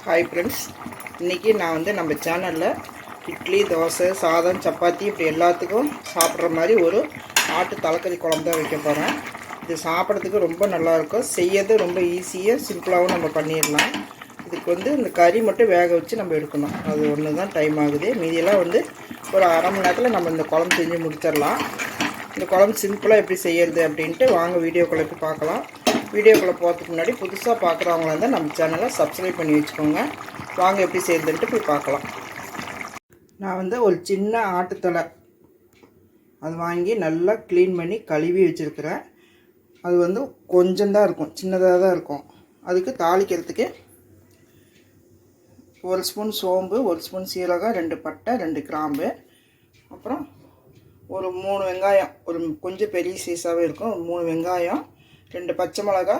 Hi friends, இன்றைக்கி நான் வந்து நம்ம சேனலில் இட்லி, தோசை, சாதம், சப்பாத்தி இப்படி எல்லாத்துக்கும் சாப்பிட்ற மாதிரி ஒரு ஆட்டு தலைக்கறி குழம்பு தான் வைக்க போகிறேன். இது சாப்பிட்றதுக்கு ரொம்ப நல்லாயிருக்கும். செய்யறது ரொம்ப ஈஸியாக சிம்பிளாகவும் நம்ம பண்ணிடலாம். இதுக்கு வந்து இந்த கறி மட்டும் வேக வச்சு நம்ம எடுக்கணும். அது ஒன்று தான் டைம் ஆகுது. மீதியெல்லாம் வந்து ஒரு அரை மணி நேரத்தில் நம்ம இந்த குழம்பு செஞ்சு முடிச்சிடலாம். இந்த குழம்பு சிம்பிளாக எப்படி செய்கிறது அப்படின்ட்டு வாங்க வீடியோக்குள்ளே போய் பார்க்கலாம். வீடியோக்குள்ளே போகிறதுக்கு முன்னாடி புதுசாக பார்க்குறவங்களா இருந்தால் நம்ம சேனலை சப்ஸ்கிரைப் பண்ணி வச்சுக்கோங்க. வாங்க எப்படி செய்யுதுன்ட்டு போய் பார்க்கலாம். நான் வந்து ஒரு சின்ன ஆட்டுத்தலை அது வாங்கி நல்லா க்ளீன் பண்ணி கழுவி வச்சுருக்கிறேன். அது வந்து கொஞ்சம் தான் இருக்கும், சின்னதாக தான் இருக்கும். அதுக்கு தாளிக்கிறதுக்கு 1 ஸ்பூன் சோம்பு, 1 ஸ்பூன் சீரகம், 2 பட்டை, 2 கிராம்பு, அப்புறம் ஒரு 3 வெங்காயம், ஒரு கொஞ்சம் பெரிய சைஸாகவே இருக்கும், 3 வெங்காயம், 2 பச்சை மிளகா,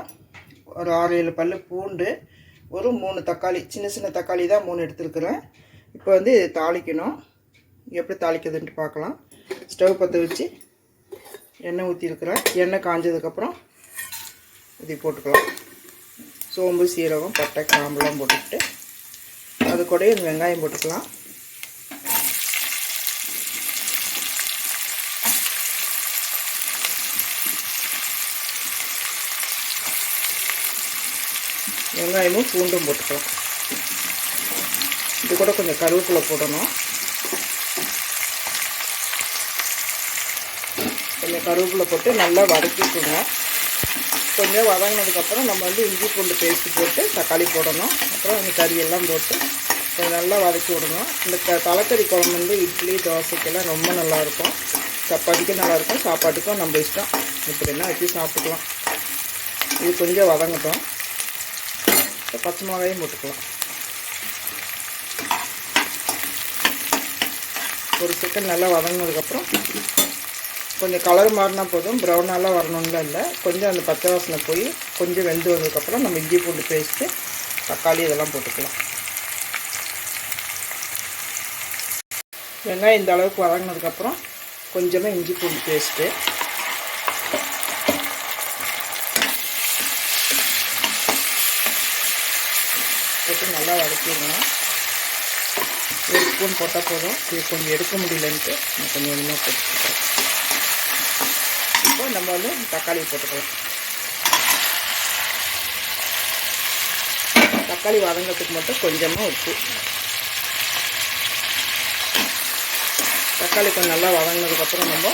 ஒரு 6-7 பல் பூண்டு, ஒரு 3 தக்காளி, சின்ன சின்ன தக்காளி தான் 3 எடுத்துருக்குறேன். இப்போ வந்து இது தாளிக்கணும். எப்படி தாளிக்கிறதுன்ட்டு பார்க்கலாம். ஸ்டவ் பற்ற வச்சு எண்ணெய் ஊற்றிருக்கிறேன். எண்ணெய் காஞ்சதுக்கப்புறம் இதை போட்டுக்கலாம். சோம்பு, சீரகம், பட்டை, கிராம்புலாம் போட்டுக்கிட்டு அது கூட இந்த வெங்காயம் போட்டுக்கலாம். வெங்காயமும் பூண்டும் போட்டுக்கலாம். இது கூட கொஞ்சம் கருவேப்பிலை போடணும். கொஞ்சம் கருவேப்பிலை போட்டு நல்லா வதக்கிக்கோங்க. கொஞ்சம் வதங்கினதுக்கப்புறம் நம்ம வந்து இஞ்சி பூண்டு பேஸ்ட்டு போட்டு தக்காளி போடணும். அப்புறம் அந்த கறியெல்லாம் போட்டு கொஞ்சம் நல்லா வதக்கி விடணும். இந்த தலைக்கறி குழம்பு வந்து இட்லி, தோசைக்கெல்லாம் ரொம்ப நல்லாயிருக்கும். சப்பாத்திக்கும் நல்லாயிருக்கும், சாப்பாட்டுக்கும் நம்ம இஷ்டம். இப்படின்னா வச்சு சாப்பிட்டுக்கலாம். இது கொஞ்சம் வதங்கட்டும். பச்சை மிளகாயும் போட்டுக்கலாம். ஒரு செகண்ட் நல்லா வதங்கினதுக்கப்புறம் கொஞ்சம் கலர் மாறினா போதும், ப்ரௌனாலாம் வரணும்லாம் இல்லை. கொஞ்சம் அந்த பச்சை வாசனை போய் கொஞ்சம் வெந்து வந்ததுக்கப்புறம் நம்ம இஞ்சி பூண்டு பேஸ்ட்டு, தக்காளி இதெல்லாம் போட்டுக்கலாம். வெங்காயம் இந்த அளவுக்கு வதங்கினதுக்கப்புறம் கொஞ்சமாக இஞ்சி பூண்டு பேஸ்ட்டு, போட்டு நல்லா வதக்கிடணும். 1 ஸ்பூன் போட்டால் போதும். இது கொஞ்சம் எடுக்க முடியலன்ட்டு நான் கொஞ்சம் கொஞ்சமாக போட்டுக்கிறேன். இப்போ நம்ம வந்து தக்காளி போட்டுக்கலாம். தக்காளி வதங்கிறதுக்கு மட்டும் கொஞ்சமாக உப்பு. தக்காளி கொஞ்சம் நல்லா வதங்கினதுக்கப்புறம் நம்ம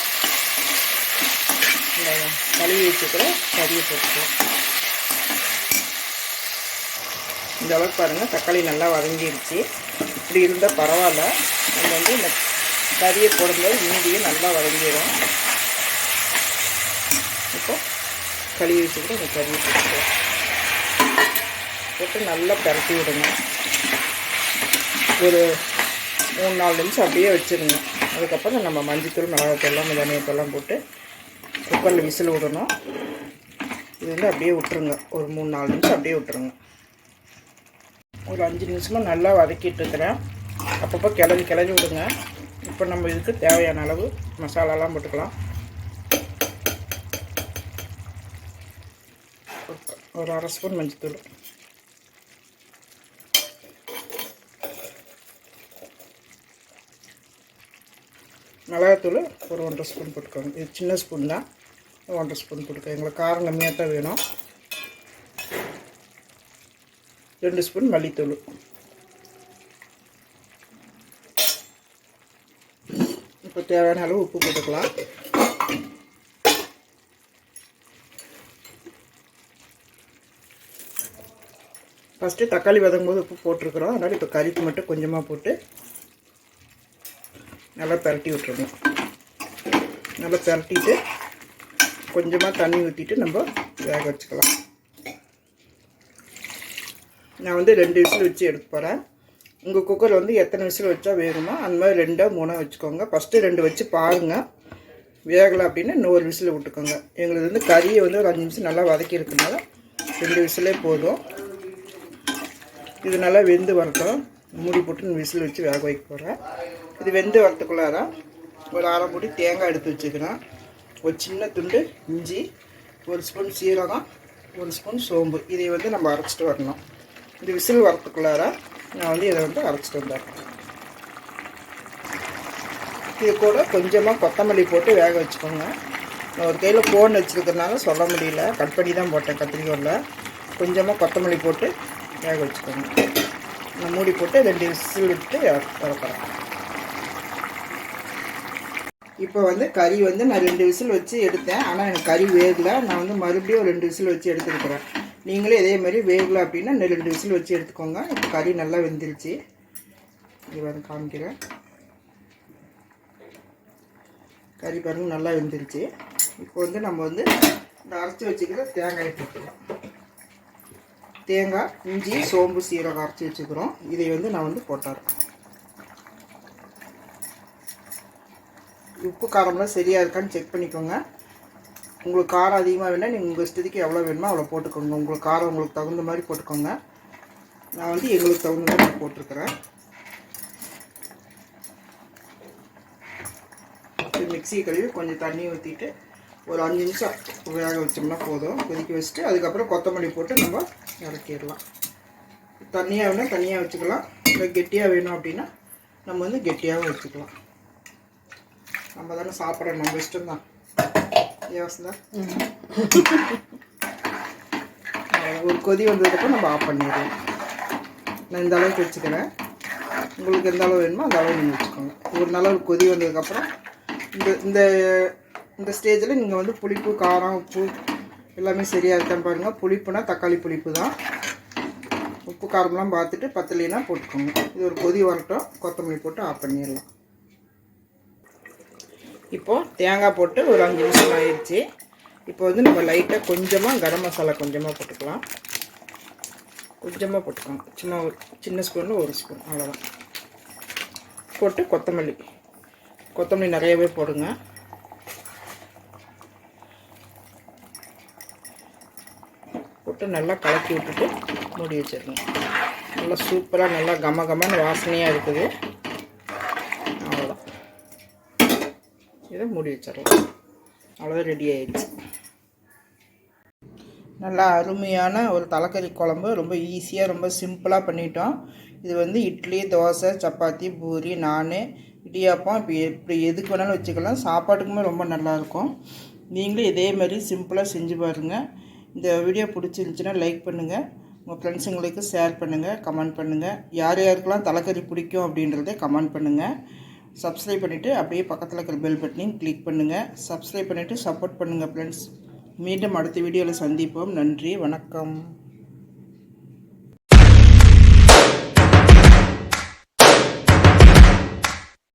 இந்த கழுவி வச்சுக்கிற கறியை போட்டுக்கலாம். இந்த அளவுக்கு பாருங்கள், தக்காளி நல்லா வதங்கிடுச்சு. இப்படி இருந்தால் பரவாயில்ல. நம்ம வந்து இந்த கறியை போடும்போது மீதியும் நல்லா வதங்கிடும். இப்போ கழுவி வச்சுக்கிட்டு இந்த கறியை போட்டுக்கலாம். போட்டு நல்லா பரட்டி விடுங்க. ஒரு 3-4 நிமிஷம் அப்படியே வச்சுருங்க. அதுக்கப்புறம் நம்ம மஞ்சத்தூள், மிளகாத்தூள்லாம், தனியாத்தூள்லாம் போட்டு குக்கரில் விசில் விடணும். இது வந்து அப்படியே விட்டுருங்க. ஒரு 3-4 நிமிஷம் அப்படியே விட்டுருங்க. ஒரு 5 நிமிஷமாக நல்லா வதக்கிட்டு இருக்கிறேன். அப்பப்போ கிளறி விடுங்க. இப்போ நம்ம இதுக்கு தேவையான அளவு மசாலாலாம் போட்டுக்கலாம். ஒரு 1/2 ஸ்பூன் மஞ்சத்தூள், மிளகாத்தூள் ஒரு 1.5 ஸ்பூன் போட்டுக்கோங்க. இது சின்ன ஸ்பூன் தான், 1.5 ஸ்பூன் போட்டுக்கோங்க. எங்களுக்கு காரம் கம்மியாக தான் வேணும். 2 ஸ்பூன் மல்லித்தூள், இப்போ தேவையான அளவு உப்பு போட்டுக்கலாம். ஃபஸ்ட்டு தக்காளி வதங்கும்போது உப்பு போட்டிருக்கிறோம். அதனால் இப்போ கறிக்கு மட்டும் கொஞ்சமாக போட்டு நல்லா பரட்டி விட்டுருணும். நல்லா பரட்டிட்டு கொஞ்சமாக தண்ணி ஊற்றிட்டு நம்ம வேக வச்சுக்கலாம். நான் வந்து 2 விசில் வச்சு எடுக்க போகிறேன். உங்கள் குக்கரில் வந்து எத்தனை விசில் வச்சா வேகுமோ அந்த மாதிரி 2-3 வச்சுக்கோங்க. ஃபஸ்ட்டு 2 வச்சு பாருங்கள். வேகலை அப்படின்னா இன்னொரு விசில் விட்டுக்கோங்க. எங்களுக்கு வந்து கறியை வந்து ஒரு 5 நிமிஷம் நல்லா வதக்கி இருக்கனால 2 விசிலே போதும். இது நல்லா வெந்து வரட்டும். மூடி போட்டு விசில் வச்சு வேக வைக்க போகிறேன். இது வெந்து வரத்துக்குள்ளார ஒரு 1/2 மூடி தேங்காய் எடுத்து வச்சுக்கிறேன். ஒரு சின்ன துண்டு இஞ்சி, 1 ஸ்பூன் சீரகம், 1 ஸ்பூன் சோம்பு, இதை வந்து நம்ம அரைச்சிட்டு வரணும். இந்த விசில் வரத்துக்குள்ளார நான் வந்து இதை வந்து அரைச்சிட்டு வந்துடுறேன். இது கூட கொஞ்சமாக கொத்தமல்லி போட்டு வேக வச்சுக்கோங்க. நான் ஒரு கையில் ஃபோன் வச்சுருக்கிறதுனால சொல்ல முடியல, கட் பண்ணி தான் போட்டேன் கத்திரிக்கோலில். கொஞ்சமாக கொத்தமல்லி போட்டு வேக வச்சுக்கோங்க. நான் மூடி போட்டு 2 விசில் விட்டு திறக்கிறேன். இப்போ வந்து கறி வந்து நான் 2 விசில் வச்சு எடுத்தேன். ஆனால் எனக்கு கறி வேகலை. நான் வந்து மறுபடியும் 2 விசில் வச்சு எடுத்துருக்குறேன். நீங்களே இதே மாதிரி வேகலை அப்படின்னா 2 விசில் வச்சு எடுத்துக்கோங்க. இப்போ கறி நல்லா வெந்துருச்சு. இது வந்து காமிக்கிறேன். கறி பாருங்க நல்லா வெந்துருச்சு. இப்போ வந்து நம்ம வந்து இந்த அரைச்சி வச்சுக்கிற தேங்காயை போட்டுக்கலாம். தேங்காய், இஞ்சி, சோம்பு, சீரகம் அரைச்சி வச்சுக்கிறோம். இதை வந்து நான் வந்து போட்டுறேன். உப்பு காரம்லாம் சரியாக இருக்கான்னு செக் பண்ணிக்கோங்க. உங்களுக்கு காரம் அதிகமாக வேணால் நீங்கள் உங்கள் இஷ்டத்துக்கு எவ்வளோ வேணுமோ அவ்வளோ போட்டுக்கோங்க. உங்களுக்கு காரம் உங்களுக்கு தகுந்த மாதிரி போட்டுக்கோங்க. நான் வந்து எங்களுக்கு தகுந்த மாதிரி போட்டிருக்கிறேன். மிக்ஸி கழுவி கொஞ்சம் தண்ணி ஊற்றிட்டு ஒரு 5 நிமிஷம் வேக வச்சோம்னா போதும். கொதிக்க வச்சுட்டு அதுக்கப்புறம் கொத்தமல்லி போட்டு நம்ம இறக்கிடலாம். தண்ணியாக வேணால் தண்ணியாக வச்சுக்கலாம். இல்லை கெட்டியாக வேணும் அப்படின்னா நம்ம வந்து கெட்டியாகவும் வச்சுக்கலாம். நம்ம தானே சாப்பிட்றோம், நம்ம இஷ்டம் தான். யோசனை ஒரு கொதி வந்ததுக்கப்புறம் நம்ம ஆஃப் பண்ணிடுவோம். நான் இந்த அளவுக்கு வச்சுக்கிறேன். உங்களுக்கு எந்த அளவு வேணுமோ அந்த அளவு நீங்கள் வச்சுக்கோங்க. ஒரு நல்ல கொதி வந்ததுக்கப்புறம் இந்த இந்த ஸ்டேஜில் நீங்கள் வந்து புளிப்பு, காரம், உப்பு எல்லாமே சரியாக இருக்கான்னு பாருங்கள். புளிப்புனா தக்காளி புளிப்பு தான். உப்பு காரம்லாம் பார்த்துட்டு பத்தலைன்னா போட்டுக்கோங்க. இது ஒரு கொதி வரட்டும். கொத்தமல்லி போட்டு ஆஃப் பண்ணிடலாம். இப்போது தேங்காய் போட்டு ஒரு 5 நிமிஷம் ஆயிடுச்சு. இப்போ வந்து நம்ம லைட்டாக கொஞ்சமாக கரம் மசாலா கொஞ்சமாக போட்டுக்கலாம். கொஞ்சமாக போட்டுக்கோங்க. சும்மா ஒரு சின்ன ஸ்பூனில் 1 ஸ்பூன் அவ்வளோதான் போட்டு கொத்தமல்லி நிறையவே போடுங்க. போட்டு நல்லா கலக்கி விட்டுட்டு மூடி வச்சிடணும். நல்லா சூப்பராக நல்லா கமகமான வாசனையாக இருக்குது. அவ்வளோதான், இதை மூடி வச்சிடலாம். அவ்வளோதான், ரெடி ஆயிடுச்சு. நல்லா அருமையான ஒரு தலைக்கறி குழம்பு. ரொம்ப ஈஸியாக ரொம்ப சிம்பிளாக பண்ணிட்டோம். இது வந்து இட்லி, தோசை, சப்பாத்தி, பூரி, நான், இடியாப்பம் இப்படி எதுக்கு வேணாலும் வச்சுக்கலாம். சாப்பாட்டுக்குமே ரொம்ப நல்லாயிருக்கும். நீங்களும் இதே மாதிரி சிம்பிளாக செஞ்சு பாருங்கள். இந்த வீடியோ பிடிச்சிருந்துச்சின்னா லைக் பண்ணுங்கள். உங்கள் ஃப்ரெண்ட்ஸுங்களுக்கு ஷேர் பண்ணுங்கள், கமெண்ட் பண்ணுங்கள். யார் யாருக்கெல்லாம் தலைக்கறி பிடிக்கும் அப்படின்றத கமெண்ட் பண்ணுங்கள். சப்ஸ்கிரைப் பண்ணிவிட்டு அப்படியே பக்கத்தில் இருக்கிற பெல் பட்டனையும் கிளிக் பண்ணுங்கள். சப்ஸ்கிரைப் பண்ணிவிட்டு சப்போர்ட் பண்ணுங்கள் ஃப்ரெண்ட்ஸ். மீண்டும் அடுத்த வீடியோவில் சந்திப்போம். நன்றி, வணக்கம்.